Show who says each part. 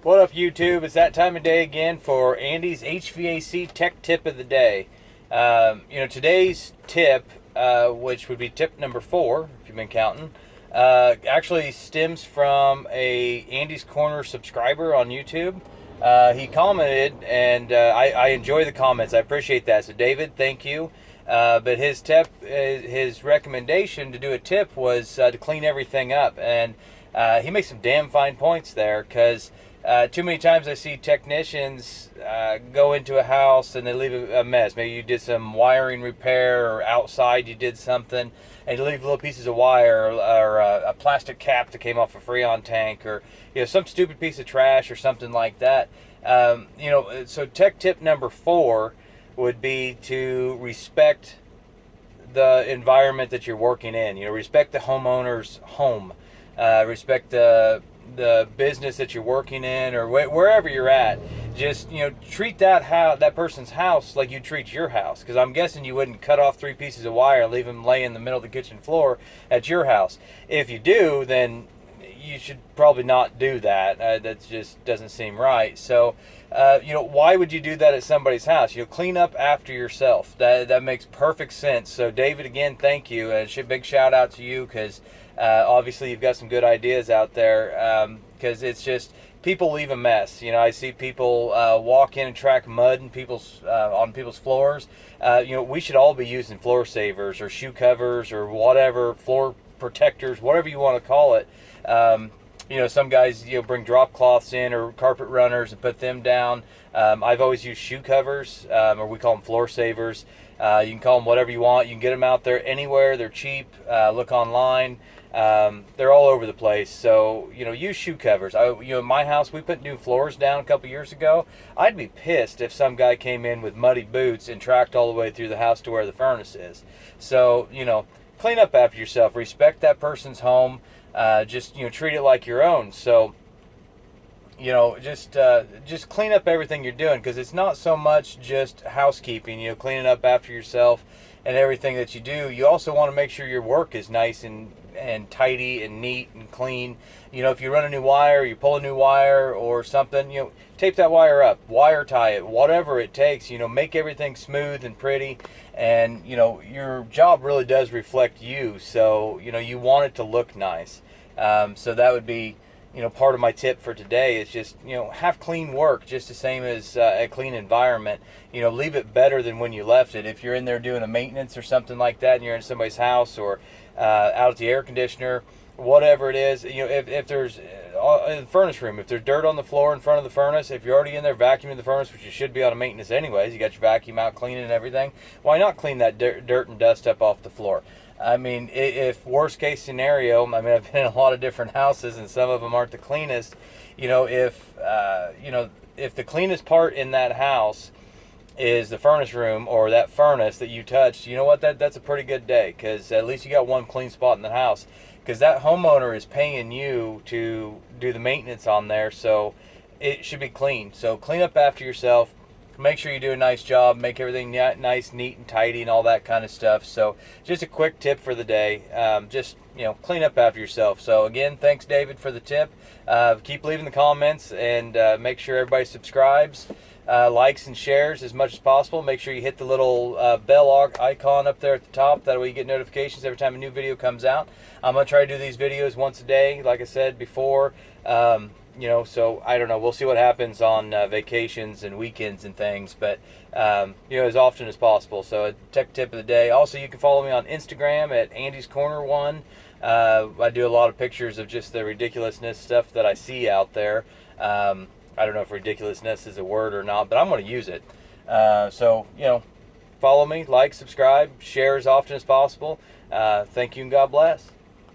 Speaker 1: What up, YouTube? It's that time of day again for Andy's HVAC Tech Tip of the Day. Today's tip, which would be tip number 4, if you've been counting, actually stems from a Andy's Corner subscriber on YouTube. He commented, and I enjoy the comments. I appreciate that. So, David, thank you. But his recommendation to do a tip was to clean everything up, and he makes some damn fine points there, because too many times I see technicians go into a house and they leave a mess. Maybe you did some wiring repair, or outside you did something, and you leave little pieces of wire, or a plastic cap that came off a Freon tank, or some stupid piece of trash or something like that. So tech tip number 4 would be to respect the environment that you're working in. Respect the homeowner's home. Respect the business that you're working in, or wherever you're at. Just treat that person's house like you treat your house, because I'm guessing you wouldn't cut off 3 pieces of wire and leave them lay in the middle of the kitchen floor at your house. If you do, then you should probably not do that. That just doesn't seem right. So why would you do that at somebody's house? Clean up after yourself. That makes perfect sense. So David, again, thank you, and big shout out to you, because obviously you've got some good ideas out there, because it's just people leave a mess. I see people walk in and track mud in on people's floors. We should all be using floor savers or shoe covers or whatever, floor protectors, whatever you want to call it. Some guys bring drop cloths in, or carpet runners, and put them down. I've always used shoe covers, or we call them floor savers. You can call them whatever you want. You can get them out there anywhere. They're cheap. Look online. They're all over the place. So use shoe covers. In my house, we put new floors down a couple years ago. I'd be pissed if some guy came in with muddy boots and tracked all the way through the house to where the furnace is. So clean up after yourself. Respect that person's home. Just treat it like your own. So just clean up everything you're doing, because it's not so much just housekeeping. Cleaning up after yourself and everything that you do. You also want to make sure your work is nice and tidy and neat and clean. If you run a new wire, you pull a new wire or something, tape that wire up, wire tie it, whatever it takes. Make everything smooth and pretty, and your job really does reflect you, so you want it to look nice. So that would be part of my tip for today, is just have clean work, just the same as a clean environment. Leave it better than when you left it. If you're in there doing a maintenance or something like that, and you're in somebody's house, or out at the air conditioner, whatever it is, if there's in the furnace room, if there's dirt on the floor in front of the furnace, if you're already in there vacuuming the furnace, which you should be on a maintenance anyways, you got your vacuum out cleaning and everything, why not clean that dirt and dust up off the floor? I mean, if worst case scenario, I've been in a lot of different houses, and some of them aren't the cleanest. If the cleanest part in that house is the furnace room, or that furnace that you touched, that's a pretty good day, because at least you got one clean spot in the house, because that homeowner is paying you to do the maintenance on there, so it should be clean. So clean up after yourself. Make sure you do a nice job. Make everything nice, neat, and tidy, and all that kind of stuff. So just a quick tip for the day. Just clean up after yourself. So again, thanks, David, for the tip. Keep leaving the comments, and make sure everybody subscribes, likes, and shares as much as possible. Make sure you hit the little bell icon up there at the top. That way you get notifications every time a new video comes out. I'm going to try to do these videos once a day, like I said before. So I don't know. We'll see what happens on vacations and weekends and things, but as often as possible. So a tech tip of the day. Also, you can follow me on Instagram at Andy's Corner 1. I do a lot of pictures of just the ridiculousness stuff that I see out there. I don't know if ridiculousness is a word or not, but I'm going to use it. Follow me, like, subscribe, share as often as possible. Thank you, and God bless.